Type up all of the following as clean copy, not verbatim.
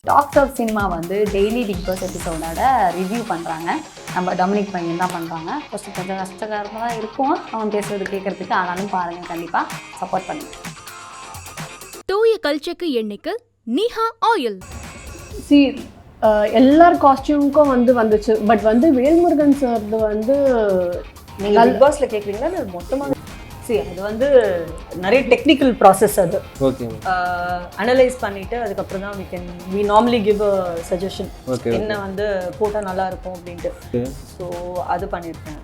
Tax of cinema வந்து daily big pass எபிசோடோட review பண்ணுறாங்க. நம்ம டொமினிக் பையன் தான் பண்ணுறாங்க. ஃபஸ்ட்டு கொஞ்சம் கஷ்டகரமாக தான் இருக்கும் அவன் பேசுறது கேட்குறதுக்கு. ஆனாலும் பாருங்கள், கண்டிப்பாக சப்போர்ட் பண்ணுங்க. தூய கல்ச்சக்கு எண்ணெய்க்கு நீஹா ஆயில். எல்லார் காஸ்டியூமுக்கும் வந்துச்சு. பட் வேல்முருகன் சார்து நீங்கள் பிக் பாஸ்ல கேட்குறீங்களா இல்லை மொத்தமாக? அது நிறைய டெக்னிக்கல் ப்ராசஸ். அது ஓகே, அனலைஸ் பண்ணிட்டு அதுக்கப்புறம் தான் we normally give a suggestion. என்ன போட்டால் நல்லா இருக்கும் அப்படின்ட்டு. ஸோ அது பண்ணியிருக்கேன்.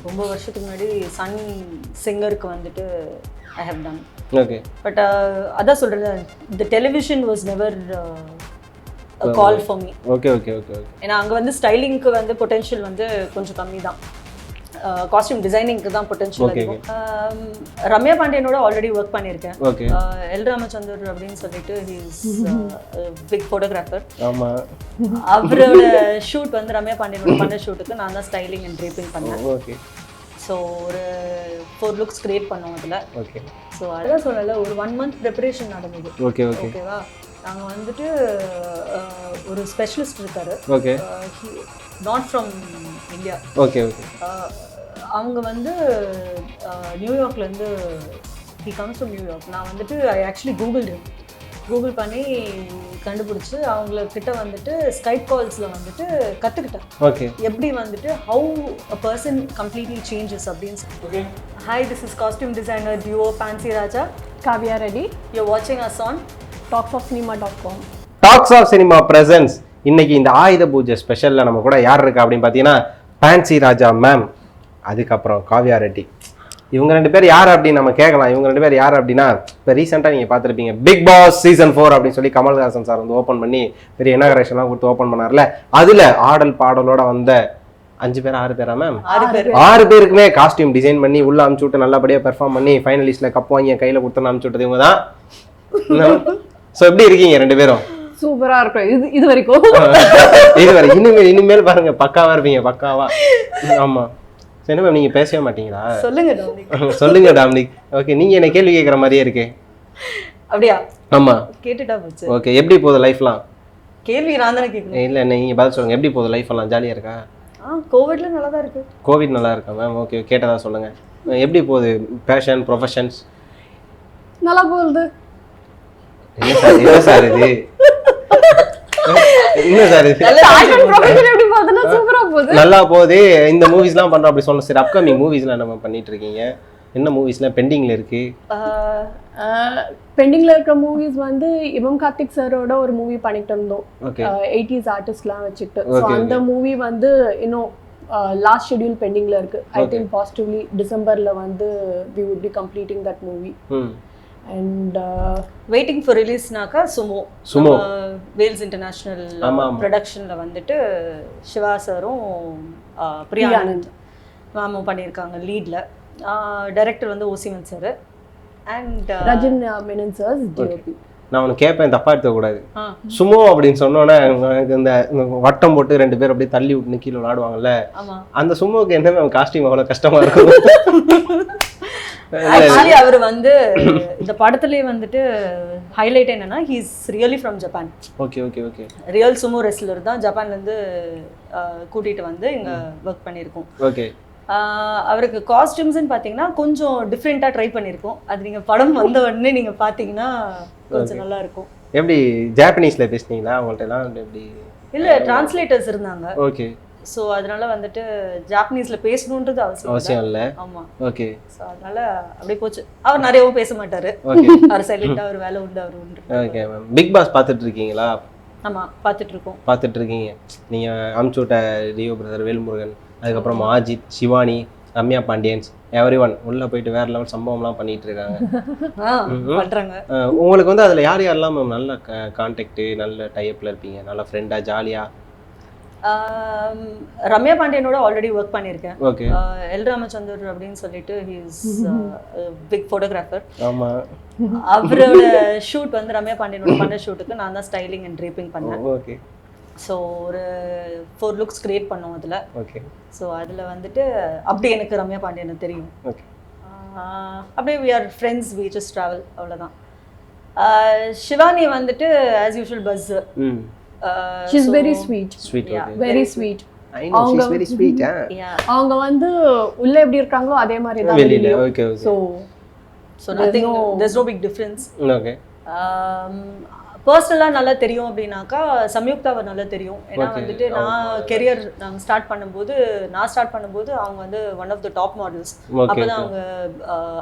ரொம்ப வருஷத்துக்கு முன்னாடி சன் சிங்கருக்கு I have done. Okay, but அதான் சொல்கிறேன், the television was never a call for me. Okay okay okay okay. ஏன்னா அங்கே ஸ்டைலிங்க்கு பொட்டென்ஷியல் கொஞ்சம் கம்மி தான். காஸ்டியூம் டிசைனிங்க்கு தான் பொட்டென்ஷியல் இருக்கும். ரம்யா பாண்டியனோட ஆல்ரெடி ஒர்க் பண்ணியிருக்கேன். எல் ராமச்சந்தர் அப்படின்னு சொல்லிட்டு ஹீஸ் பிக் ஃபோட்டோகிராஃபர். ஆமாம், அவரோட ஷூட் ரம்யா பாண்டியனோட பண்ண ஷூட்டுக்கு நான் தான் ஸ்டைலிங் அண்ட் ட்ரேப்பிங் பண்ணேன். ஓகே. ஸோ ஒரு 4 லுக்ஸ் கிரியேட் பண்ணோம் அதில். ஓகே. ஸோ அதெல்லாம் சொல்லலை, ஒரு 1 month ப்ரிப்பரேஷன் நடந்தது. Okay okay. ஓகேவா, நாங்கள் ஒரு ஸ்பெஷலிஸ்ட் இருக்காரு. Okay. Not from India. Okay okay. அவங்க நியூயார்க்லேருந்து ஹி கம்ஸ் ஃப்ரம் நியூயார்க். நான் ஐ ஆக்சுவலி கூகுள் பண்ணி கண்டுபிடிச்சி அவங்கக்கிட்ட ஸ்கைப் கால்ஸில் கற்றுக்கிட்டேன். ஓகே. எப்படி how a person completely changes அப்படின்னு சொல்லி. Hi, this is costume designer duo பான்சி ராஜா. காவ்யா ரெடி. யூ வாட்சிங் us on talksofcinema.com. Talks of cinema presents. இன்னைக்கு இந்த ஆயுத பூஜை ஸ்பெஷலில் நம்ம கூட யார் இருக்கா அப்படின்னு பார்த்தீங்கன்னா பான்சி ராஜா மேம், அதுக்கப்புறம் காவ்யா ரெட்டி. இவங்க 2 பேர் யார் அப்படின்னு நம்ம கேட்கலாம். இவங்க 2 பேர் யார் அப்படின்னா, இப்போ ரீசெண்டாக நீங்கள் பார்த்துருப்பீங்க பிக் பாஸ் சீசன் 4 அப்படின்னு சொல்லி கமல்ஹாசன் சார் ஓப்பன் பண்ணி பெரிய இனாகரேஷன்லாம் கொடுத்து ஓப்பன் பண்ணார்ல. அதில் ஆடல் பாடலோட வந்த 5 பேர் 6 பேரா மேம்? 6 பேருக்குமே காஸ்டியூம் டிசைன் பண்ணி உள்ள அமுச்சு விட்டு நல்லபடியாக பெர்ஃபார்ம் பண்ணி ஃபைனலிஸ்ட்டில் கப் வாங்கி கையில் கொடுத்து அமுச்சு விட்டது இவங்க தான். ஸோ எப்படி இருக்கீங்க 2 பேரும்? சூப்பரா இருக்கும். இது வரைக்கும் இனிமேல் பாருங்க பக்காவா இருப்பீங்க, பக்காவா. ஆமா. என்ன மேம், நீங்க பேசவே மாட்டீங்களா? சொல்லுங்க டாமினிக். சொல்லுங்க டாமினிக். ஓகே, நீங்க என்ன கேள்வி கேட்குற மாதிரியே இருக்கு. அப்படியா? ஆமா, கேட்டுட்டா போச்சு. ஓகே. எப்படி போகுது லைஃப்லாம்? கேள்வி நான் தானே கேட்கணும். இல்லை, நீங்க பதில் சொல்லுங்க. எப்படி போகுது லைஃப் எல்லாம்? ஜாலியா இருக்கா? கோவிட்ல நல்லா தான் இருக்கு. கோவிட் நல்லா இருக்கா மேம்? ஓகே, கேட்டதா சொல்லுங்க. எப்படி போகுது பேஷன் ப்ரொஃபஷன்ஸ்? நல்லா போகுது. என்ன சார் இது? என்ன சார் இது? நல்லா போகுது. இந்த மூவிஸ்லாம் பண்றோம் அப்படி சொன்ன. சரி, அப்கமிங் மூவிஸ்லாம் நம்ம பண்ணிட்டு இருக்கீங்க. என்ன மூவிஸ்லாம் பெண்டிங்ல இருக்கு? பெண்டிங்ல இருக்கிற மூவிஸ் இவம் கார்த்திக் சாரோட ஒரு மூவி பண்ணிட்டு இருந்தோம். 80s ஆர்டிஸ்ட்லாம் வச்சுட்டு. ஸோ அந்த மூவி இன்னும் லாஸ்ட் ஷெட்யூல் பெண்டிங்ல இருக்கு. ஐ திங்க் பாசிட்டிவ்லி டிசம்பர்ல we would be completing that movie. And waiting for ரிலீஸ்னாக்கா சுமோ வேல்ஸ் இன்டர்நேஷனல் ப்ரொடக்ஷனில் சிவா சாரும் பிரியானந்த் மேமும் பண்ணியிருக்காங்க லீடில். Director Hosimin sir and Rajan Menon sir DOP. நான் உனக்கு கேட்பேன், தப்பா எடுக்கக்கூடாது. சுமோ அப்படின்னு சொன்னோன்னே இந்த வட்டம் போட்டு 2 பேர் அப்படியே தள்ளி விட்டு கீழே விளாடுவாங்கல்ல, அந்த சுமோக்கு என்ன காஸ்டியூம் அவ்வளோ கஷ்டமா இருக்கும்? ஆக்சுவலி அவர் இந்த படத்துலயே ஹைலைட் என்னன்னா, he is really from Japan. Okay okay okay. Real Sumo wrestler தான். ஜப்பான்ல இருந்து கூட்டிட்டு இங்க ஒர்க் பண்ணியிருக்கோம். ஓகே. அவருக்கு காஸ்டியூம்ஸ்ன்னு பார்த்தீங்கன்னா கொஞ்சம் டிஃப்ரெண்ட்டாக ட்ரை பண்ணியிருக்கோம். அது நீங்கள் படம் வந்த உடனே நீங்கள் பார்த்தீங்கன்னா கொஞ்சம் நல்லா இருக்கும். எப்படி ஜாப்பனீஸ்ல பேசுனீங்களா அவங்கள்ட்ட எல்லாம்? எப்படி? இல்லை, டிரான்ஸ்லேட்டர்ஸ் இருந்தாங்க. ஓகே. ஸோ அதனால ஜாப்பனீஸ்ல பேசணுன்றது அவசியம் இல்லை. ஆமாம். ஓகே. ஸோ அதனால அப்படியே போச்சு. அவர் நிறையவும் பேச மாட்டாரு. அவர் சைலண்டாக அவர் வேலை உண்டு அவர் உண்டு. Okay ma'am. பிக் பாஸ் பார்த்துட்டு இருக்கீங்களா? ஆமாம், பார்த்துட்டு இருக்கீங்க. நீங்கள் அமுச்சு விட்ட ரியோ பிரதர் வேல்முருகன், அதுக்கப்புறம் அஜித், சிவானி, ரம்யா பாண்டியன்ஸ், எவ்ரிஒன் உள்ள போயிட்டு வேற லெவல் சம்பவம்லாம் பண்ணிட்டு இருக்காங்க. உங்களுக்கு அதில் யார் யாரெல்லாம் மேம் நல்ல கான்டாக்ட், நல்ல டைப்ல இருப்பீங்க, நல்ல ஃப்ரெண்டா, ஜாலியா? ரம்யா பாண்டியனோட ஆல்ரெடி ஒர்க் பண்ணியிருக்கேன். ஓகே. எல் ராமச்சந்தர் அப்படின்னு சொல்லிட்டு ஹி இஸ் பிக் ஃபோட்டோகிராஃபர். ஆமா. அவரோட ஷூட் ரம்யா பாண்டியனோட பண்ண ஷூட்டுக்கு நான் தான் ஸ்டைலிங் அண்ட் ட்ரேப்பிங் பண்ணேன். ஓகே. ஸோ ஒரு 4 லுக்ஸ் கிரியேட் பண்ணோம் அதில். ஓகே. ஸோ அதில் அப்படி எனக்கு ரம்யா பாண்டியனை தெரியும். ஓகே. அப்படியே we are friends, we just travel, அவ்வளோதான். சிவானி வந்துட்டு as usual bus. she's very sweet. Very sweet. I know she's very sweet. அவங்க வந்து உள்ள எப்படி இருக்காங்களோ அதே மாதிரி தான் வெளியில. Okay. So nothing, there's no big difference. Okay. பர்சனலாக நல்லா தெரியும் அப்படின்னாக்கா சம்யுக்தாவை நல்லா தெரியும். ஏன்னா வந்துட்டு கெரியர் நாங்கள் ஸ்டார்ட் பண்ணும்போது அவங்க வந்து one of the top models. அப்போதான் அவங்க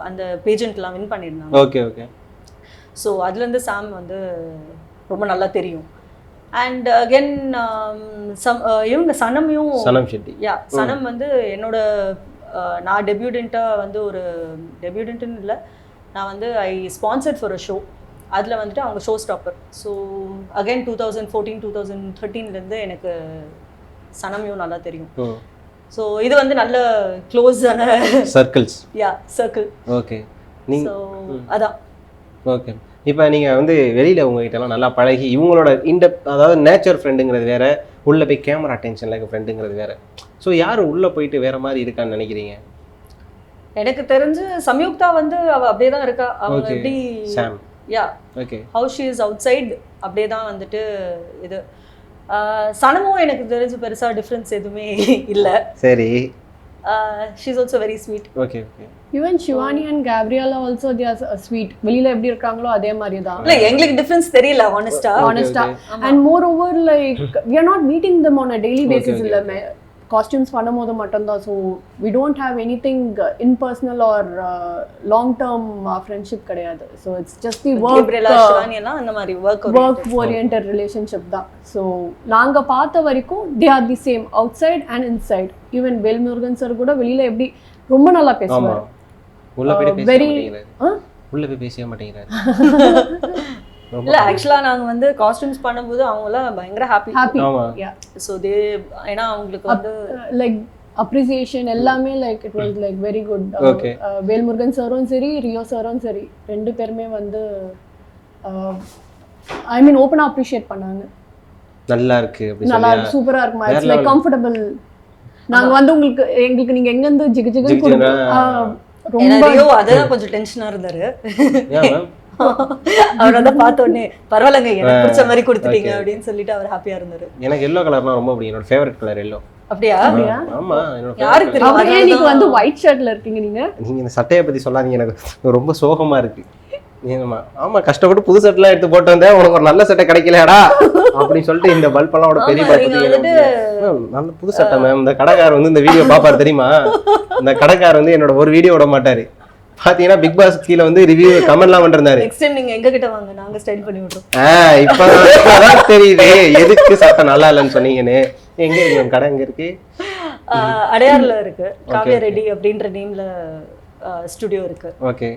அந்த பேஜெண்ட்லாம் வின் பண்ணியிருந்தாங்க. ஓகே. ஸோ அதுலேருந்து சாம் வந்து ரொம்ப நல்லா தெரியும். அண்ட் அகென் இவங்க சனம் ஷெட்டி. சனம் வந்து என்னோட நான் டெபியூடெண்ட்டாக வந்து ஒரு டெபியூடெண்ட்டுன்னு இல்லை, நான் வந்து ஐ ஸ்பான்சர்ட் ஃபார் அ ஷோ. அதில் வந்துட்டு அவங்க ஷோ ஸ்டாப்பர். ஸோ அகைன் 2014-2013 எனக்கு சனமையும் நல்லா தெரியும். ஸோ இது வந்து நல்ல க்ளோஸான சர்க்கிள். ஓகே. ஸோ அதான். ஓகே. இப்போ நீங்கள் வந்து வெளியில் உங்ககிட்டலாம் நல்லா பழகி இவங்களோட அதாவது நேச்சர் ஃப்ரெண்டுங்கிறது வேற, உள்ளே போய் கேமரா அட்டென்ஷனில் இருக்க ஃப்ரெண்டுங்கிறது வேற. ஸோ யார் உள்ளே போயிட்டு வேற மாதிரி இருக்கான்னு நினைக்கிறீங்க? எனக்கு தெரிஞ்சு சம்யுக்தா வந்து அவள் அப்படியே தான் இருக்கா. அவங்க எப்படி how she is outside அப்படியே தான் வந்துட்டு இது. சனமும் எனக்கு தெரிஞ்சு பெருசா டிஃபரன்ஸ் எதுவுமே இல்லை. சரி. she is also very sweet. Okay. Even Shivani and Gabriella also they are sweet. வெளியில எப்படி இருக்காங்களோ அதே மாதிரி தான். இல்ல எங்களுக்கு டிஃபரன்ஸ் தெரியல honestly. And moreover like we are not meeting them on a daily basis. இல்ல costumes பண்ணும்போது மட்டும்தான். So we don't have anything impersonal or long term friendship கிடையாது. So it's just the work அந்த மாதிரி work oriented relationship தான். So நாங்க பார்த்த வரைக்கும் they are the same outside and inside. Even Velmurugan sir கூட வெளியில எப்படி ரொம்ப நல்லா பேசுவார். உள்ள போய் பேசவே மாட்டேங்கிறாரு. இல்ல ஆக்சுவலா நாங்க வந்து காஸ்டியூம்ஸ் பண்ணும்போது அவங்கலாம் பயங்கர ஹாப்பி. சோ தே ஏனா அவங்களுக்கு வந்து லைக் அப்ரிசியேஷன் எல்லாமே like it was like very good. Velmurugan சாரும் சரி ரியோ சாரும் சரி ரெண்டு பேருமே வந்து ஐ மீன் ஓபனா அப்ரிஷியேட் பண்ணாங்க. நல்லா இருக்கு அப்படி நல்லா இருக்கு, சூப்பரா இருக்கு. It's like comfortable. நாங்க வந்து எங்களுக்கு நீங்க எங்க இருந்து ஜிகு ஜிகு ரொம்ப அதான் கொஞ்சம் டென்ஷனா இருந்தாரு. அவர் வந்து பார்த்த உடனே பரவாயில்லைங்க எனக்கு பிடிச்ச மாதிரி கொடுத்துட்டீங்க அப்படின்னு சொல்லிட்டு அவர் ஹாப்பியா இருந்தாரு. எனக்கு எல்லோ கலர்னா ரொம்ப பிடிக்கும். என்னோட ஃபேவரட் கலர் எல்லோ. அப்படியா? ஆமா. என்னோட யாருக்கு தெரியும்? அப்படியே நீங்க வந்து ஒயிட் ஷர்ட்ல இருக்கீங்க. நீங்க இந்த சட்டையை பத்தி சொல்லாதீங்க, எனக்கு ரொம்ப சோகமா இருக்கு. ஆமா கஷ்டப்பட்டு புது சட்டெல்லாம் எடுத்து போட்டு வந்தேன், உனக்கு ஒரு நல்ல சட்டை கிடைக்கலடா அப்படின்னு சொல்லிட்டு இந்த பல்பெல்லாம் பெரிய நல்ல புது சட்டை மேம். இந்த கடைக்காரர் வந்து இந்த வீடியோ பாப்பாரு தெரியுமா? இந்த கடைக்காரர் வந்து என்னோட ஒரு வீடியோ விட மாட்டாரு. பாத்தீங்கன்னா பிக் பாஸ் கீழ வந்து ரிவ்யூ கமெண்ட்லாம் பண்ணிருந்தாரு. நெக்ஸ்ட் டைம் நீங்க எங்க கிட்ட வாங்க, நாங்க ஸ்டைல் பண்ணி விடுறோம். இப்பதான் தெரியுது எதுக்கு சட்டை நல்லா இல்லைன்னு சொன்னீங்கன்னு. எங்க இருக்கு கடை? எங்க இருக்கு? அடையார்ல இருக்கு. காவ்யா ரெட்டி அப்படின்ற நேம்ல ஸ்டுடியோ இருக்கு. ஓகே.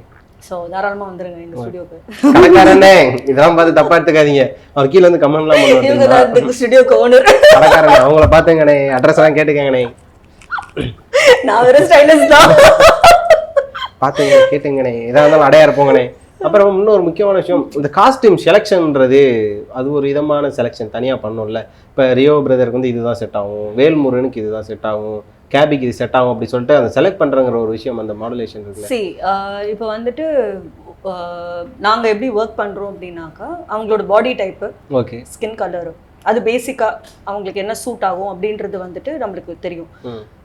சோ தாராளமா வந்துருங்க இந்த ஸ்டுடியோக்கு. கடைக்காரனே இதெல்லாம் பார்த்து தப்பா எடுத்துக்காதீங்க. அவர் கீழ வந்து கமெண்ட்லாம் பண்ணுவாங்க. இவங்க தான் இந்த ஸ்டுடியோக்கு ஓனர். கடைக்காரனே அவங்கள பாத்துங்கனே, அட்ரஸ் எல்லாம் கேட்டுக்கங்கனே. நான் வெறும் ஸ்டைலிஸ்ட் தான். பாத்துங்க கேட்டுங்கனே, இதா இருந்தாலும் அடையார் போங்கனே. அப்புறம் இன்னொரு முக்கியமான விஷயம், இந்த காஸ்டியூம் செலெக்ஷன்ன்றது அது ஒரு விதமான செலெக்ஷன் தனியாக பண்ணோம்ல. இப்போ ரியோ பிரதருக்கு வந்து இதுதான் செட் ஆகும், வேல்முருகனுக்கு இதுதான் செட் ஆகும், கேபிக்கு இது செட் ஆகும் அப்படி சொல்லிட்டு அந்த செலக்ட் பண்ணுறங்கிற ஒரு விஷயம் அந்த மாடுலேஷன் இருக்குல்ல. இப்போ வந்துட்டு நாங்கள் எப்படி ஒர்க் பண்ணுறோம் அப்படின்னாக்கா அவங்களோட பாடி டைப்பு, ஓகே, ஸ்கின் கலரு, அது பேசிக்காக அவங்களுக்கு என்ன சூட் ஆகும் அப்படின்றது வந்துட்டு நம்மளுக்கு தெரியும்.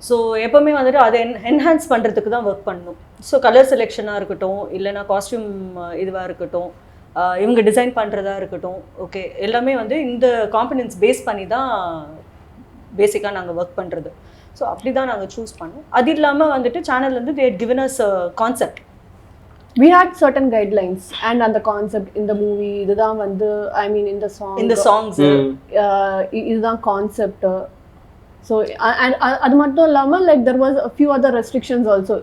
ஸோ எப்போவுமே வந்துட்டு அதை என்ஹான்ஸ் பண்ணுறதுக்கு தான் ஒர்க் பண்ணணும். ஸோ கலர் செலெக்ஷனாக இருக்கட்டும், இல்லைனா காஸ்டியூம் இதுவாக இருக்கட்டும், இவங்க டிசைன் பண்ணுறதா இருக்கட்டும், ஓகே, எல்லாமே வந்து இந்த காம்பனன்ஸ் பேஸ் பண்ணி தான் பேசிக்காக நாங்கள் ஒர்க் பண்ணுறது. ஸோ அப்படி தான் நாங்கள் சூஸ் பண்ணோம். அது இல்லாமல் வந்துட்டு சேனல்லேருந்து they had given us a concept. We had certain guidelines and அந்த கான்செப்ட் இந்த மூவி இதுதான் வந்து ஐ மீன் இந்த சாங்ஸ் இதுதான் கான்செப்ட். ஸோ அது மட்டும் இல்லாமல் like there was a few other restrictions also.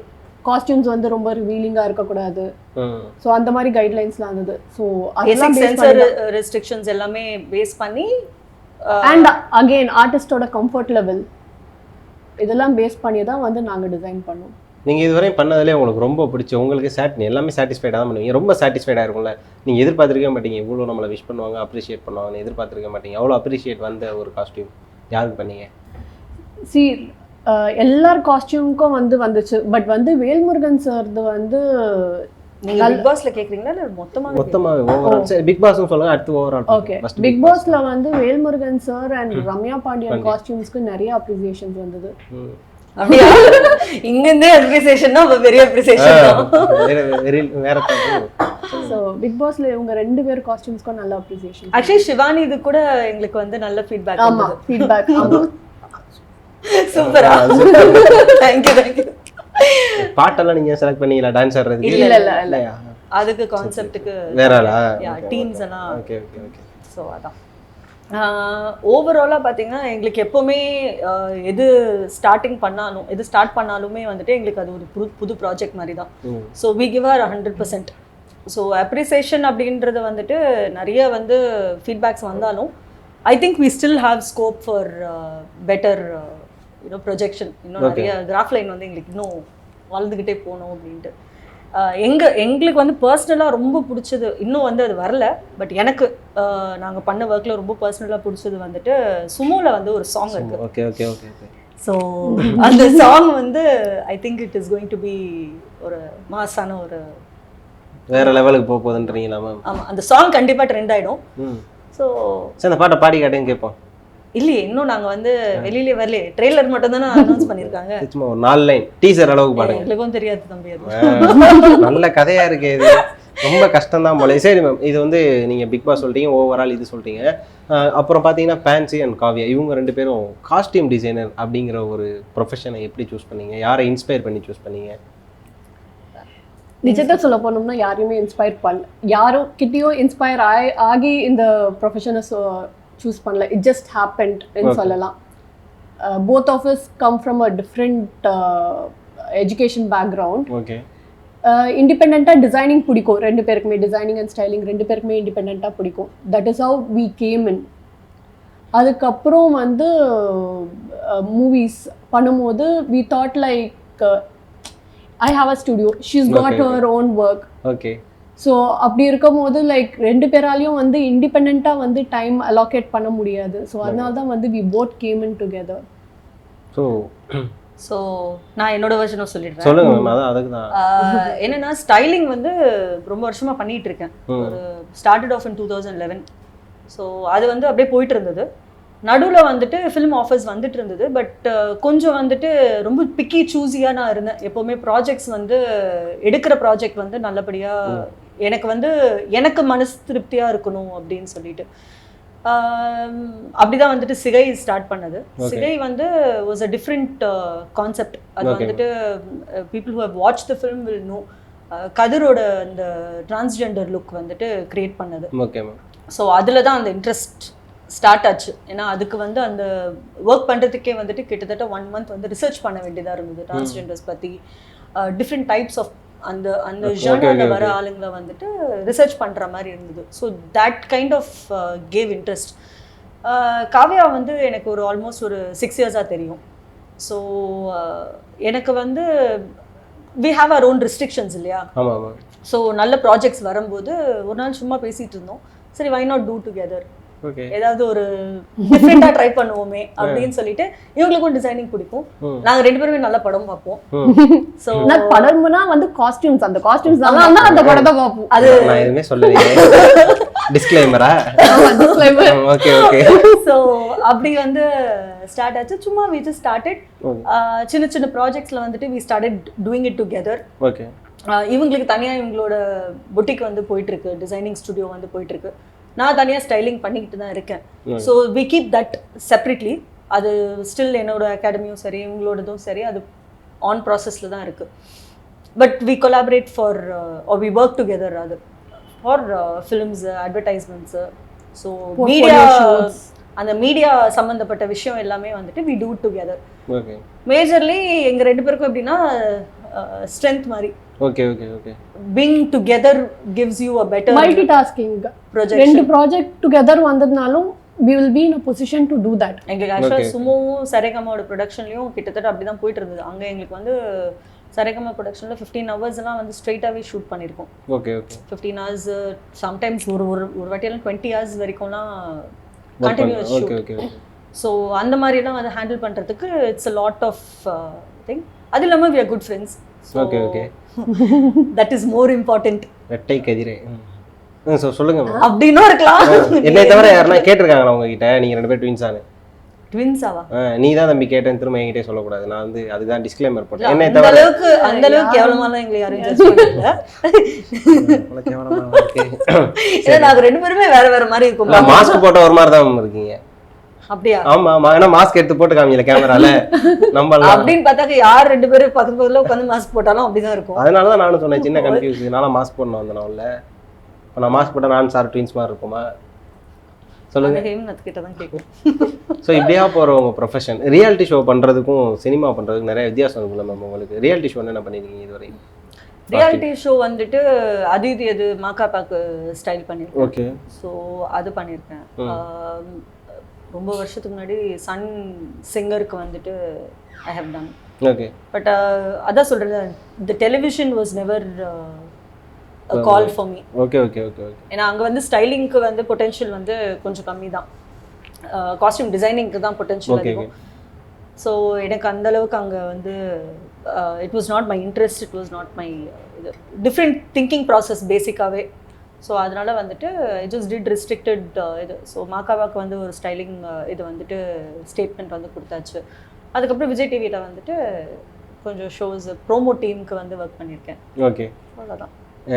Costumes வந்து ரொம்ப ரிவீலிங்காக இருக்கக்கூடாது. ஸோ அந்த மாதிரி கைட்லைன்ஸ்லாம் இருந்தது. ஸோ அதெல்லாம் சென்சர் ரெஸ்ட்ரிக்ஷன்ஸ் எல்லாமே பேஸ் பண்ணி அண்ட் அகெயின் ஆர்டிஸ்டோட கம்ஃபர்ட் லெவல் இதெல்லாம் பேஸ் பண்ணி தான் வந்து நாங்கள் டிசைன் பண்ணோம். நீங்கள் இதுவரையும் பண்ணதிலே உங்களுக்கு ரொம்ப பிடிச்ச, உங்களுக்கு எல்லாமே சாட்டிஸ்ஃபைடாக தான் பண்ணுவீங்க, ரொம்ப சாட்டிஸ்ஃபைடாக இருக்கும்ல. நீங்கள் எதிர்பார்த்துருக்க மாட்டீங்க இவ்வளோ நம்மளை விஷ் பண்ணுவாங்க, அப்ரிஷியேட் பண்ணுவாங்கன்னு எதிர்பார்த்துருக்க மாட்டீங்க. அவ்வளோ அப்ரிஷியேட் வந்த ஒரு காஸ்டியூம் யாருக்கு பண்ணீங்க? எல்லார் காஸ்டியூமுக்கும் வந்துச்சு. பட் வந்து வேல்முருகன் சார்து வந்து நீங்க பிக் பாஸ்ல கேக்குறீங்களா இல்ல மொத்தமாவே ஓவரால் சரி பிக் பாஸ்னு சொல்லுங்க அடுத்து ஓவரால் ஓகே பிக் பாஸ்ல வந்து வேல்முருகன் சார் அண்ட் ரம்யா பாண்டியன் காஸ்டியூம்ஸ்க்கு நிறைய அப்ரிசியேஷன்ஸ் வந்தது. அப்படியா? இங்க இருந்தே அப்ரிசியேஷன் தான் பெரிய அப்ரிசியேஷன் தான். வேற ஸோ பிக் பாஸ்ல இவங்க 2 பேர் காஸ்டியூம்ஸ்க்கும் நல்ல அப்ரிசியேஷன். ஆக்சுவலி சிவானி இது கூட எங்களுக்கு வந்து நல்ல ஃபீட்பேக் ஆமா ஃபீட்பேக். சூப்பரா थैंक यू. பாட்டெல்லாம் நீங்க செலக்ட் பண்ணீங்களா டான்ஸ் ஆடுறதுக்கு? இல்ல அதுக்கு கான்செப்ட்டுக்கு வேறலா டீம்ஸ் எல்லாம். Okay okay okay. ஸோ அதான் ஓவராலாக பார்த்தீங்கன்னா எங்களுக்கு எப்போவுமே எது ஸ்டார்ட் பண்ணாலுமே வந்துட்டு எங்களுக்கு அது ஒரு புது ப்ராஜெக்ட் மாதிரி தான். So we give our 100%. So appreciation அப்படின்றது வந்துட்டு நிறைய வந்து ஃபீட்பேக்ஸ் வந்தாலும் I think we still have scope for better projection. இன்னும் நிறைய கிராஃப் லைன் வந்து எங்களுக்கு இன்னும் வளர்ந்துக்கிட்டே போகணும் அப்படின்ட்டு. எங்களுக்கு வந்து பர்சனலாக ரொம்ப பிடிச்சது, இன்னும் வந்து அது வரல, பட் எனக்கு நாங்கள் பண்ண ஒர்க்கில் ரொம்ப பர்சனலாக பிடிச்சது வந்துட்டு சுமோவில் வந்து ஒரு சாங் இருக்குது. Okay okay okay okay. So அந்த சாங் வந்து I think it is going to be ஒரு மாசான ஒரு வேற லெவலுக்கு போக போகுதுன்றீங்களா மேம்? ஆமாம், அந்த சாங் கண்டிப்பாக ட்ரெண்ட் ஆகிடும். ஸோ சரி அந்த பாட்டை பாடி காட்டுன்னு கேட்போம். இல்லையே இன்னும் நாங்கள் வந்து வெளியிலே வரலையே, ட்ரெய்லர் மட்டும் தானே அனௌன்ஸ் பண்ணியிருக்காங்க. சும்மா ஒரு 4 லைன் டீசர் அளவுக்கு பாடுங்க. எங்களுக்கும் தெரியாது தம்பி அது. நல்ல கதையா இருக்கு இது, ரொம்ப கஷ்டம் தான் போல. சரி மேம், இது வந்து நீங்க பிக் பாஸ் சொல்லிட்டீங்க, ஓவரால் இது சொல்லிட்டீங்க. அப்புறம் பார்த்தீங்கன்னா பேன்சி அண்ட் காவ்யா இவங்க 2 பேரும் காஸ்டியூம் டிசைனர் அப்படிங்கிற ஒரு ப்ரொஃபஷனை எப்படி சூஸ் பண்ணீங்க? யாரை இன்ஸ்பயர் பண்ணி சூஸ் பண்ணீங்க? நிஜத்தை சொல்ல போனோம்னா யாரையுமே இன்ஸ்பயர் பண்ணல, யாரும் கிட்டேயும் இன்ஸ்பயர் ஆகி இந்த ப்ரொஃபஷனை சூஸ் பண்ணல. இட் ஜஸ்ட் ஹேப்பன்ட்னு சொல்லலாம். Both of us come from a different education background. Okay. இண்டிபெண்ட்டாக டிசைனிங் பிடிக்கும் 2 பேருக்குமே, டிசைனிங் அண்ட் ஸ்டைலிங் 2 பேருக்குமே இண்டிபெண்ட்டாக பிடிக்கும். That is how we came in. அதுக்கப்புறம் வந்து மூவிஸ் பண்ணும்போது we thought like I have a studio, she's got her own work. Okay. So அப்படி இருக்கும் போது லைக் 2 பேராலையும் வந்து இண்டிபெண்ட்டாக வந்து டைம் அலோகேட் பண்ண முடியாது. ஸோ அதனால தான் வந்து we both came in together. So நான் என்னோட வெர்ஷனும் சொல்லிடுறேன். சொல்லுங்க மேம். அதான் அதுக்கு தான் என்னன்னா ஸ்டைலிங் வந்து ரொம்ப வருஷமாக பண்ணிட்டு இருக்கேன். ஒரு ஸ்டார்டட் ஆஃப் இன் 2011. ஸோ அது வந்து அப்படியே போயிட்டு இருந்தது. நடுவில் வந்துட்டு ஃபிலிம் ஆஃபர்ஸ் வந்துட்டு இருந்தது. பட் கொஞ்சம் வந்துட்டு ரொம்ப பிக்கி சூஸியாக நான் இருந்தேன். எப்போவுமே ப்ராஜெக்ட்ஸ் வந்து எடுக்கிற ப்ராஜெக்ட் வந்து நல்லபடியாக எனக்கு வந்து எனக்கு மனசு திருப்தியாக இருக்கணும் அப்படின்னு சொல்லிட்டு அப்படிதான் வந்துட்டு சிகை ஸ்டார்ட் பண்ணது. சிகை வந்து வாஸ் அ டிஃப்ரெண்ட் கான்செப்ட். அது வந்துட்டு people who have watch the film will know. கதிரோட அந்த டிரான்ஸ்ஜெண்டர் லுக் வந்துட்டு கிரியேட் பண்ணது. ஸோ அதில் தான் அந்த இன்ட்ரெஸ்ட் ஸ்டார்ட் ஆச்சு. ஏன்னா அதுக்கு வந்து அந்த ஒர்க் பண்ணுறதுக்கே வந்துட்டு கிட்டத்தட்ட 1 மந்த் வந்து ரிசர்ச் பண்ண வேண்டியதாக இருந்தது. டிரான்ஸ்ஜெண்டர்ஸ் பற்றி டிஃப்ரெண்ட் டைப்ஸ் ஆஃப் அந்த ஜர்னலில் வர ஆளுங்களை வந்துட்டு ரிசர்ச் பண்ணுற மாதிரி இருந்தது. So that kind of gave interest. Kavya வந்து எனக்கு ஒரு ஆல்மோஸ்ட் ஒரு 6 இயர்ஸாக தெரியும். ஸோ எனக்கு வந்து we have our own restrictions இல்லையா? ஸோ நல்ல ப்ராஜெக்ட்ஸ் வரும்போது ஒரு நாள் சும்மா பேசிகிட்டு இருந்தோம், சரி வை நாட் டூ டுகெதர், ஏதாவது ஒரு டிஃப்ரெண்டா ட்ரை பண்ணுவோமே அப்படின்னு சொல்லிட்டு. இவங்களுக்கும் டிசைனிங் பிடிக்கும், நாங்க 2 பேருமே நல்ல படம் பார்ப்போம். சோ படம்னா வந்து காஸ்டியூம்ஸ், அந்த காஸ்டியூம்ஸ் தான் அந்த படத்தை பார்ப்போம். அது நான் எதுமே சொல்லலையே, டிஸ்க்ளைமரா? Okay okay. சோ அப்படி வந்து ஸ்டார்ட் ஆச்சு. சும்மா we just started சின்ன சின்ன ப்ராஜெக்ட்ஸ்ல வந்துட்டு we started doing it together. Okay. இவங்களுக்கு தனியா இவங்களோட புட்டிக் வந்து போயிட்டு இருக்கு, டிசைனிங் ஸ்டுடியோ வந்து போயிட்டு இருக்கு. நான் தனியாக ஸ்டைலிங் பண்ணிக்கிட்டு தான் இருக்கேன். So we keep that separately. அது ஸ்டில் என்னோட அகாடமியும் சரி இவங்களோடதும் சரி அது ஆன் ப்ராசஸில் தான் இருக்குது. But we collaborate for or we work together அது for films, advertisements. So media, அந்த மீடியா சம்மந்தப்பட்ட விஷயம் எல்லாமே வந்துட்டு வி டூ டுகெதர். மேஜர்லி எங்கள் 2 பேருக்கும் எப்படின்னா ஸ்ட்ரென்த் மாதிரி. Okay okay okay. Being together gives you a better multitasking projection. 2 project together வந்ததுனாலும் we will be in a position to do that. எங்களுக்கு ஆக்சுவலாக சுமோவும் சரிகமாவோட ப்ரொடக்ஷன்லையும் கிட்டத்தட்ட அப்படி தான் போயிட்டு இருந்தது. அங்கே எங்களுக்கு வந்து சரிகமா ப்ரொடக்ஷனில் 15 ஹவர்ஸ்லாம் வந்து ஸ்ட்ரெயிட்டாகவே ஷூட் பண்ணியிருக்கோம். Okay okay. 15 ஹவர்ஸ், சம்டைம்ஸ் ஒரு வாட்டியெல்லாம் 20 ஹவர்ஸ் வரைக்கும்லாம் continuous shoot. Okay okay. So அந்த மாதிரிலாம் வந்து ஹேண்டில் பண்ணுறதுக்கு it's a lot of thing. அது இல்லாமல் we are good friends. Okay okay. That is more important. ரெட்டை கதிரே. சொல்லுங்க மேம். அப்படின்னும் இருக்கலாம். என்னை தவிர யாருன்னா கேட்டிருக்காங்களா உங்ககிட்ட நீங்க 2 பேர் ட்வின்ஸானு? ட்வின்ஸாவா? நீ தான் தம்பி கேட்டேன், திரும்ப என்கிட்டே சொல்லக்கூடாது. நான் வந்து அதுதான் டிஸ்க்ளைமர் போட்டேன். என்ன என்னை தவிர அந்த அளவுக்கு கேவலமாலாம் எங்களை யாரும் ஜட்ஜ் பண்ணல. கேவலமா இருக்கு. ஏன்னா நாங்க 2 பேருமே வேற வேற மாதிரி இருக்கோம். மாஸ்க் போட்ட ஒரு மாதிரி தான் இருக்கீங்க. அப்படியா? ஆமா ஆமா, ஏன்னா மாஸ்க் எடுத்து போட்டு காமிக்கல கேமரால நம்பலாம் அப்படின்னு பார்த்தாக்க யார் 2 பேரும் பக்கத்து பக்கத்துல உட்காந்து மாஸ்க் போட்டாலும் அப்படிதான் இருக்கும். அதனாலதான் நானும் சொன்னேன், சின்ன கன்ஃபியூஸ். நானும் மாஸ்க் போடணும் வந்தேன். இப்போ நான் மாஸ்க் போட்டால் நான் சார் ட்வின்ஸ் மாதிரி இருக்குமா? சொல்லுங்க. கிட்ட தான் கேட்கும். ஸோ இப்படியா போகிற உங்கள் ப்ரொஃபஷன், ரியாலிட்டி ஷோ பண்ணுறதுக்கும் சினிமா பண்ணுறதுக்கும் நிறைய வித்தியாசம் இருக்குல்ல மேம் உங்களுக்கு? ரியாலிட்டி ஷோ என்ன பண்ணியிருக்கீங்க இதுவரை? ரியாலிட்டி ஷோ வந்துட்டு அது மாக்காப்பாக்கு ஸ்டைல் பண்ணியிருக்கேன். ஓகே. ஸோ அது பண்ணியிருக்கேன். ரொம்ப வருஷத்துக்கு முன்னாடி சன் சிங்கருக்கு வந்துட்டு I have done. Okay. But அதான் சொல்கிறேன், the television was never call for me. Okay okay okay okay. ஏன்னா அங்கே வந்து ஸ்டைலிங்க்கு வந்து பொட்டென்ஷியல் வந்து கொஞ்சம் கம்மி தான், காஸ்டியூம் டிசைனிங்க்கு தான் பொட்டென்ஷியல் அதிகம். ஸோ எனக்கு அந்தளவுக்கு அங்கே வந்து it was not my interest, it was not my இது டிஃப்ரெண்ட் திங்கிங் ப்ராசஸ் பேசிக்காகவே. ஸோ அதனால் வந்துட்டு இட் ஜஸ்ட் டிட் ரெஸ்ட்ரிக்டட் இது. ஸோ மாக்காவாக்கு வந்து ஒரு ஸ்டைலிங் இது வந்துட்டு ஸ்டேட்மெண்ட் வந்து கொடுத்தாச்சு. அதுக்கப்புறம் விஜய் டிவியில் வந்துட்டு கொஞ்சம் ஷோஸ் ப்ரோமோ டீமுக்கு வந்து ஒர்க் பண்ணியிருக்கேன். ஓகே. அவ்வளோதான்.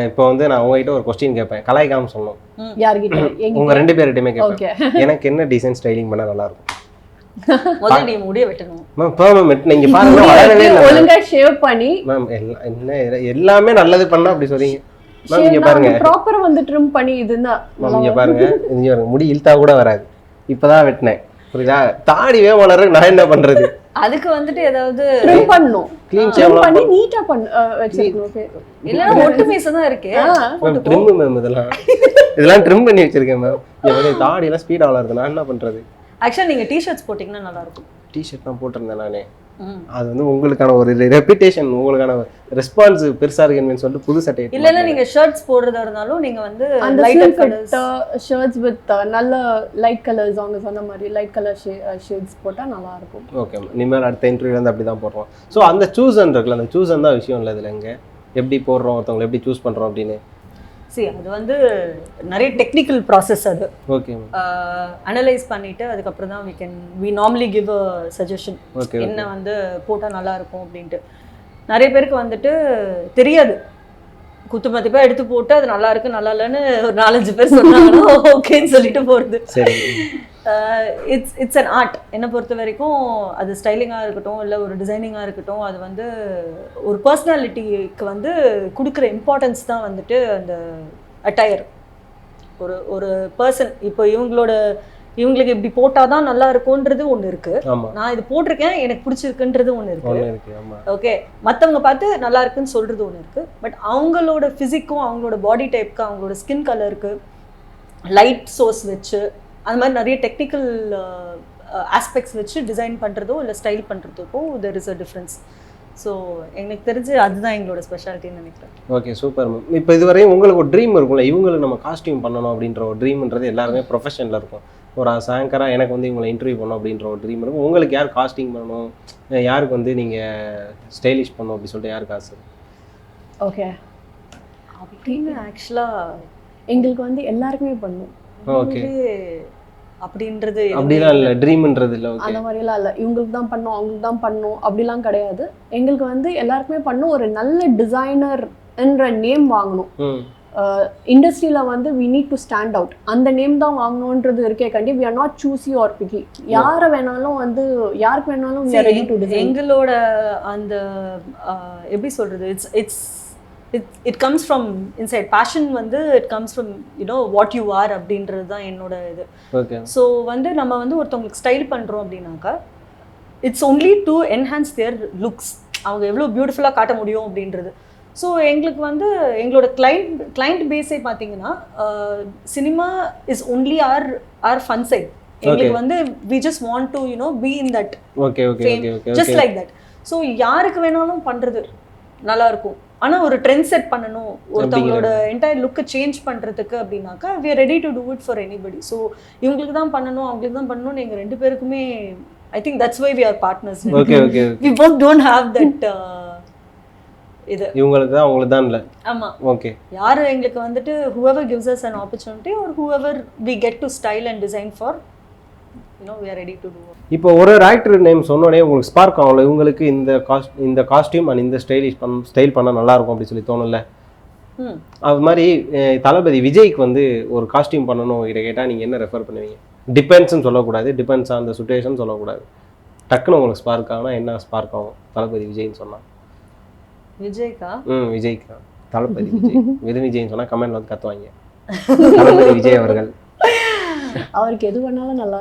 இப்போ வந்து நான் உங்ககிட்ட ஒரு கொஸ்டின் கேட்பேன், கலாய்க்காம சொல்லணும். யார்கிட்ட? உங்க 2 பேர்கிட்டயுமே கேட்பேன். எனக்கு என்ன டிசைன் ஸ்டைலிங் பண்ணா நல்லா இருக்கும்? முதல்ல நீ முடிய வெட்டணும் மேம். பெர்மனன்ட் நீங்க பாருங்க, வளரவே இல்லை. ஒழுங்கா ஷேவ் பண்ணி மேம் என்ன எல்லாமே நல்லது பண்ணா அப்படி சொல்றீங்க மேம். இங்க பாருங்க, ப்ராப்பரா வந்து ட்ரிம் பண்ணி இதுனா மேம் இங்க பாருங்க, இங்க பாருங்க, முடி இழுத்தா கூட வராது. இப்பதான் வெட்டினேன், புரியுதா? தாடிவே வளர நான் என்ன பண்றது? அதுக்கு வந்துட்டு ஏதாவது ட்ரிம் பண்ணனும், க்ளீன் ஷேவ் பண்ணி நீட்டா வெச்சிருக்கணும். இல்லனா ஒட்டு மீச தான் இருக்கு. மேம் ட்ரிம் மேம், இதெல்லாம் ட்ரிம் பண்ணி வச்சிருக்கேன் மேம். இங்க தாடி எல்லாம் ஸ்பீடா வளருது, நான் என்ன பண்றது? ஆக்சுவலா நீங்க டி-ஷர்ட்ஸ் போட்டீங்கன்னா நல்லா இருக்கும். டி-ஷர்ட் தான் போட்டிருந்தேன் நானே. அது வந்து உங்களுக்கான ஒரு ரெப்யூட்டேஷன், உங்களுக்கான ரெஸ்பான்ஸ் பெருசா இருக்குன்னு சொல்லிட்டு புது சட்டை. இல்ல நீங்க ஷர்ட்ஸ் போடுறதா இருந்தாலும் நீங்க வந்து அந்த லைட் கலர்ஸ் ஷர்ட்ஸ் வித் நல்ல லைட் கலர்ஸ், அவங்க சொன்ன மாதிரி லைட் கலர் ஷேட்ஸ் போட்டா நல்லா இருக்கும். ஓகே. இனிமேல் அடுத்த இன்டர்வியூல வந்து அப்படி தான் போடுறோம். ஸோ அந்த சூசன் இருக்குல்ல, அந்த சூசன் தான் விஷயம் இல்லை இதில். எங்கே எப்படி போடுறோம், ஒருத்தவங்களை எப்படி சூஸ் பண்ணுறோம் அப்படின்னு. அது வந்து நிறைய டெக்னிக்கல் ப்ராசஸ். அது ஓகே. அனலைஸ் பண்ணிட்டு அதுக்கப்புறம் தான் we normally give a suggestion. Okay. என்ன வந்து போட்டால் நல்லா இருக்கும் அப்படின்ட்டு. நிறைய பேருக்கு வந்துட்டு தெரியாது, குத்து மதிப்பாக எடுத்து போட்டு அது நல்லா இருக்கு நல்லா இல்லைன்னு ஒரு 4-5 பேர் சொன்னாங்கன்னா ஓகேன்னு சொல்லிட்டு போகிறது. சரி. It's an art. என்னை பொறுத்த வரைக்கும் அது ஸ்டைலிங்காக இருக்கட்டும் இல்லை ஒரு டிசைனிங்காக இருக்கட்டும், அது வந்து ஒரு பர்சனாலிட்டிக்கு வந்து கொடுக்குற இம்பார்ட்டன்ஸ் தான் வந்துட்டு அந்த அட்டையர். ஒரு பர்சன் இப்போ இவங்களுக்கு இப்படி போட்டாதான் நல்லா இருக்கும்ன்றது ஒன்று இருக்கு. நான் இது போட்டிருக்கேன் எனக்கு பிடிச்சிருக்குன்றது ஒன்று இருக்கு. ஓகே, மற்றவங்க பார்த்து நல்லா இருக்குன்னு சொல்றது ஒன்று இருக்கு. பட் அவங்களோட ஃபிசிக்கும் அவங்களோட பாடி டைப்க்கு அவங்களோட ஸ்கின் கலருக்கு லைட் சோர்ஸ் வச்சு அந்த மாதிரி நிறைய டெக்னிக்கல் ஆஸ்பெக்ட்ஸ் வச்சு டிசைன் பண்ணுறதோ இல்லை ஸ்டைல் பண்ணுறதுக்கோ there is a difference. So எனக்கு தெரிஞ்சு அதுதான் எங்களோட ஸ்பெஷாலிட்டின்னு நினைக்கிறேன். Okay, super ma'am. இப்போ இதுவரையும் உங்களுக்கு ஒரு ட்ரீம் இருக்கும்ல, இவங்களுக்கு நம்ம காஸ்டியூம் பண்ணணும் அப்படின்ற ஒரு ட்ரீம்ன்றது எல்லாருமே ப்ரொஃபஷனில் இருக்கும். ஒரு ஆங்கராக எனக்கு வந்து இவங்களை இன்டர்வியூ பண்ணணும் அப்படின்ற ஒரு ட்ரீம் இருக்கும். உங்களுக்கு யார் காஸ்டிங் பண்ணணும், யாருக்கு வந்து நீங்கள் ஸ்டைலிஷ் பண்ணணும் அப்படி சொல்லிட்டு யாருக்கு ஆசை? ஓகே, அப்படின்னு ஆக்சுவலாக எங்களுக்கு வந்து எல்லாருக்குமே பண்ணணும். ஓகே, அப்படின்றது அப்படிலாம் இல்லை, ட்ரீம்ன்றது இல்லை. ஓகே, அந்த மாதிரிலாம் இல்லை, இவங்களுக்கு தான் பண்ணணும் அவங்களுக்கு தான் பண்ணணும் அப்படிலாம் கிடையாது. எங்களுக்கு வந்து எல்லாருக்குமே பண்ணணும். ஒரு நல்ல டிசைனர் என்ற நேம் வாங்கணும். இண்டஸ்ட்ரியில் வந்து we need to stand out. அந்த நேம் தான் வாங்கணுன்றது இருக்கே கண்டி. we are not choosy or picky. யாரை வேணாலும் வந்து யாருக்கு வேணாலும் we are ready to design. எங்களோட அந்த எப்படி சொல்றது, it comes from inside. passion வந்து it comes from what you are அப்படின்றது தான் என்னோட இது. ஓகே. ஸோ வந்து நம்ம வந்து ஒருத்தவங்களுக்கு ஸ்டைல் பண்ணுறோம் அப்படின்னாக்கா it's only to enhance their looks. அவங்க எவ்வளோ பியூட்டிஃபுல்லாக காட்ட முடியும் அப்படின்றது. ஸோ எங்களுக்கு வந்து எங்களோட கிளைண்ட் பேஸே பார்த்தீங்கன்னா cinema is only our fun side. எங்களுக்கு வந்து we just want to be in that just like that. So யாருக்கு வேணாலும் பண்ணுறது நல்லா இருக்கும். ஆனால் ஒரு ட்ரெண்ட் செட் பண்ணணும், ஒருத்தவங்களோட என்டையர் லுக்கை சேஞ்ச் பண்ணுறதுக்கு அப்படின்னாக்கா we are ready to do it for anybody. So இவங்களுக்கு தான் பண்ணணும் அவங்களுக்கு தான் பண்ணணும். எங்கள் 2 பேருக்குமே I think that's why we are partners. Okay. We both don't have that இது இவங்களுக்கு தான் உங்களுக்கு தான் இல்லை. ஆமா ஓகே. யாரு எங்களுக்கு வந்துட்டு whoever gives us an opportunity or whoever we get to style and design for, we are ready to do it. இப்போ ஒரு ஆக்டர் நேம் சொன்னோடனே உங்களுக்கு ஸ்பார்க் ஆகும்ல, இவங்களுக்கு இந்த காஸ்டியூம் அண்ட் இந்த ஸ்டைல் பண்ணால் நல்லா இருக்கும் அப்படின்னு சொல்லி தோணும்ல. அது மாதிரி தளபதி விஜய்க்கு வந்து ஒரு காஸ்டியூம் பண்ணணும் இதை கேட்டால் நீங்கள் என்ன ரெஃபர் பண்ணுவீங்க? டிபெண்ட்ஸ்ன்னு சொல்லக்கூடாது, டிபெண்ட்ஸ் ஆன் த சுச்சுவேஷன் சொல்லக்கூடாது. டக்குன்னு உங்களுக்கு ஸ்பார்க் ஆகுனா என்ன ஸ்பார்க் ஆகும் தளபதி விஜய்ன்னு சொன்னால்? விஜய்க்கா? விஜய்க்கு தான். தளபதி விஜய் விஜய்ன்னு சொன்னால் கமெண்ட்ல வந்து கத்துவாங்க. தளபதி விஜய் அவர்கள் அவருக்கு எது பண்ணாலும் நல்லா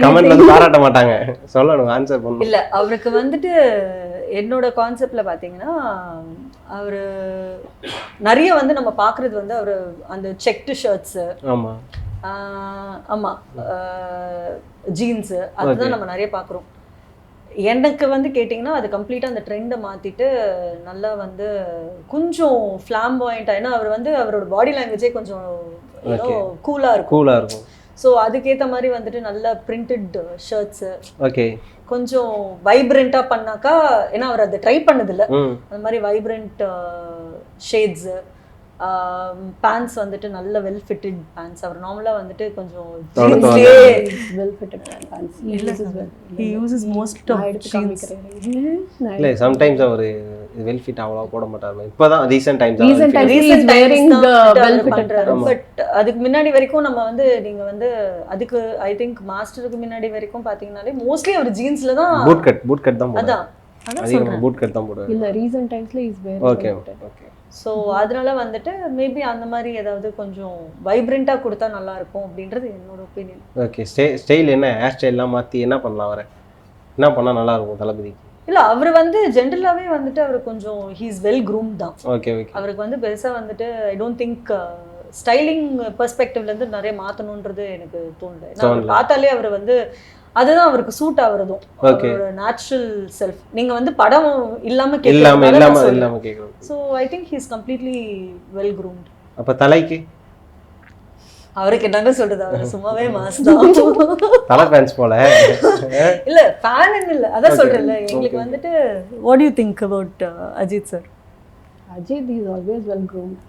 கமெண்ட்ல வந்து பாராட்ட மாட்டாங்க, சொல்லணும் ஆன்சர் பண்ணணும். இல்ல அவருக்கு வந்துட்டு என்னோட கான்செப்ட்ல பாத்தீங்கன்னா அவரு நிறைய வந்து நம்ம பாக்குறது வந்து அவரு அந்த செக்டு ஷர்ட்ஸ், ஆமா ஆமா ஜீன்ஸ், அதுதான் நம்ம நிறைய பாக்குறோம். எனக்கு வந்து கேட்டிங்கன்னா அது கம்ப்ளீட்டாக அந்த ட்ரெண்டை மாற்றிட்டு நல்லா வந்து கொஞ்சம் ஃப்ளாம்பாயிண்ட்டாக, ஏன்னா அவர் வந்து அவரோட பாடி லாங்குவேஜே கொஞ்சம் கூலாக இருக்கும். ஸோ அதுக்கேற்ற மாதிரி வந்துட்டு நல்ல பிரிண்டட் ஷர்ட்ஸு, ஓகே, கொஞ்சம் வைப்ரண்ட்டாக பண்ணாக்கா, ஏன்னா அவர் அதை ட்ரை பண்ணதில்லை, அந்த மாதிரி வைப்ரண்ட் ஷேட்ஸு, பேண்ட்ஸ் வந்துட்டு நல்ல வெல் ஃபிட்டட் பேண்ட்ஸ். அவர் நார்மலா வந்துட்டு கொஞ்சம் ஜீன்ஸ்லயே well fitted pants he uses most of jeans. இல்ல சம்டைம்ஸ் அவர் வெல் ஃபிட் அவ்வளவா போட மாட்டாரு. இப்போதான் recent times is wearing the well fitted pants. But அதுக்கு முன்னாடி வரைக்கும் நம்ம வந்து நீங்க வந்து அதுக்கு ஐ திங்க் மாஸ்டருக்கு முன்னாடி வரைக்கும் பாத்தீங்கன்னாலே மோஸ்ட்லி அவர் ஜீன்ஸ்ல தான் பூட் கட் தான் போடுவாரு. அதான் சொல்றேன், பூட் கட் தான் போடுவாரு. இல்ல ரீசன்ட் டைம்ஸ்ல is wearing ஓகே. ஸோ அதனால வந்துட்டு மேபி அந்த மாதிரி ஏதாவது கொஞ்சம் வைப்ரண்ட்டாக கொடுத்தா நல்லா இருக்கும் அப்படின்றது என்னோட ஒப்பீனியன். ஓகே. ஸ்டைல் என்ன ஹேர் ஸ்டைல்லாம் மாற்றி என்ன பண்ணலாம், அவரை என்ன பண்ணால் நல்லா இருக்கும் தளபதிக்கு? இல்லை அவர் வந்து ஜென்ரலாகவே வந்துட்டு அவர் கொஞ்சம் ஹீஸ் வெல் க்ரூம் தான். Okay okay. அவருக்கு வந்து பெருசாக வந்துட்டு ஐ டோன்ட் திங்க் ஸ்டைலிங் பெர்ஸ்பெக்டிவ்லேருந்து நிறைய மாற்றணுன்றது எனக்கு தோணல. ஏன்னா அவர் பார்த்தாலே அவர் வந்து அதுதான் அவருக்கு சூட் ஆகுறதும், அவரோட நேச்சுரல் செல்ஃப். நீங்க வந்து படம் இல்லாம கேக்குறீங்க. So I think he is completely well groomed. அப்ப தலைக்கு அவருக்கு என்னங்க சொல்றது, அவர் சும்மாவே மாஸ் தான். தலை ஃபேன்ஸ் போல. இல்ல ஃபேன் இல்ல, அதான் சொல்றேன்ல, எங்களுக்கு வந்துட்டு what do you think about Ajith sir? Ajith is always well groomed.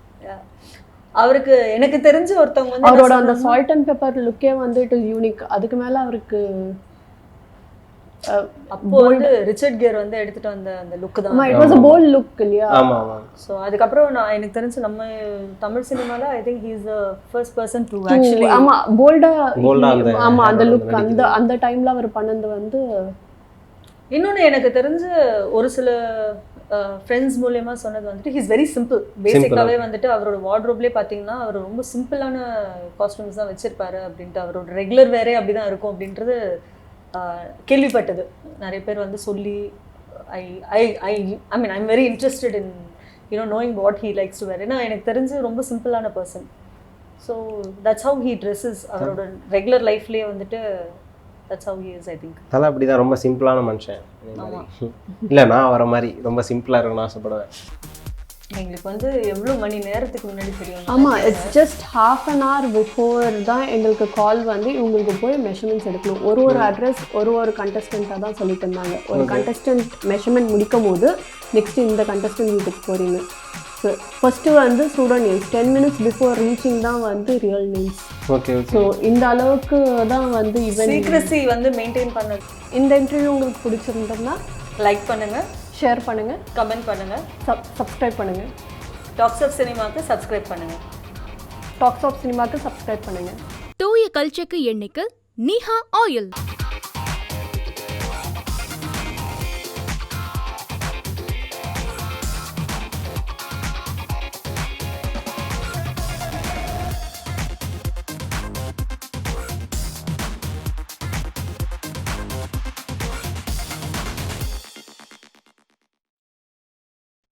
அவருக்கு எனக்கு தெரிஞ்ச ஒருத்தவங்க வந்து அவரோட அந்த சால்ட் அண்ட் பெப்பர் லுக்கே வந்து இட் இஸ் யூனிக். அதுக்கு மேல அவருக்கு அப்போ வந்து ரிச்சர்ட் கியர் வந்து எடுத்துட்டு வந்த அந்த லுக் தான். It was a bold look இல்லையா? ஆமா ஆமா. சோ அதுக்கு நான் எனக்கு தெரிஞ்சு நம்ம தமிழ் சினிமால I think he is the first person to actually ஆமா போல்டா ஆமா அந்த லுக் அந்த டைம்ல அவர் பண்ணது வந்து. இன்னொன்னு எனக்கு தெரிஞ்சு ஒரு சில ஃப்ரெண்ட்ஸ் மூலமா சொன்னது வந்துட்டு ஹி இஸ் வெரி சிம்பிள். பேசிக்காவே வந்துட்டு அவரோட வார்ட்ரோப்லேயே பார்த்தீங்கன்னா அவர் ரொம்ப சிம்பிளான காஸ்டியூம்ஸ் தான் வச்சிருப்பாரு அப்படின்ட்டு, அவரோட ரெகுலர் வேரே அப்படிதான் இருக்கும் அப்படின்றது கேள்விப்பட்டது. நிறைய பேர் வந்து சொல்லி I mean I'm very interested in knowing what he likes to wear. ஏன்னா எனக்கு தெரிஞ்சு ரொம்ப சிம்பிளான person. So that's how he dresses. அவரோட ரெகுலர் லைஃப்லேயே வந்துட்டு that's how he is I think. தல அப்படிதான் ரொம்ப சிம்பிளான மனுஷன். இல்ல நான் அவரை மாதிரி ரொம்ப சிம்பிளா இருக்கணும்னு ஆசைப்படுவேன். எங்களுக்கு வந்து எவ்வளவு மணி நேரத்துக்கு முன்னாடி தெரியும்? ஆமா it's just half an hour before தான் எங்களுக்கு கால் வந்து இவங்களுக்கு போய் மெஷர்மெண்ட்ஸ் எடுக்கணும். ஒரு அட்ரஸ் ஒரு கண்டஸ்டண்ட்டாக தான் சொல்லிட்டு இருந்தாங்க. ஒரு கண்டஸ்டன்ட் மெஷர்மெண்ட் முடிக்கும் போது நெக்ஸ்ட் இந்த கண்டஸ்டன்ட் வீட்டுக்கு போறீங்க. ஃபர்ஸ்ட் வந்து student names 10 minutes before reaching தான் வந்து real names. Okay okay. So இந்த அளவுக்கு தான் வந்து ஈவன் சீக்ரெசி வந்து மெயின்டைன் பண்ணது. இந்த இன்டர்வியூ உங்களுக்கு பிடிச்சிருந்ததுன்னா லைக் பண்ணுங்க, ஷேர் பண்ணுங்க, கமெண்ட் பண்ணுங்க, சப்ஸ்கிரைப் பண்ணுங்க. டாக்ஸ் ஆஃப் சினிமாக்கு சப்ஸ்கிரைப் பண்ணுங்க. டாக்ஸ் ஆஃப் சினிமாக்கு சப்ஸ்கிரைப் பண்ணுங்க. தூய கல்ச்சக்கு எண்ணெய்க்கு நீஹா ஆயில்.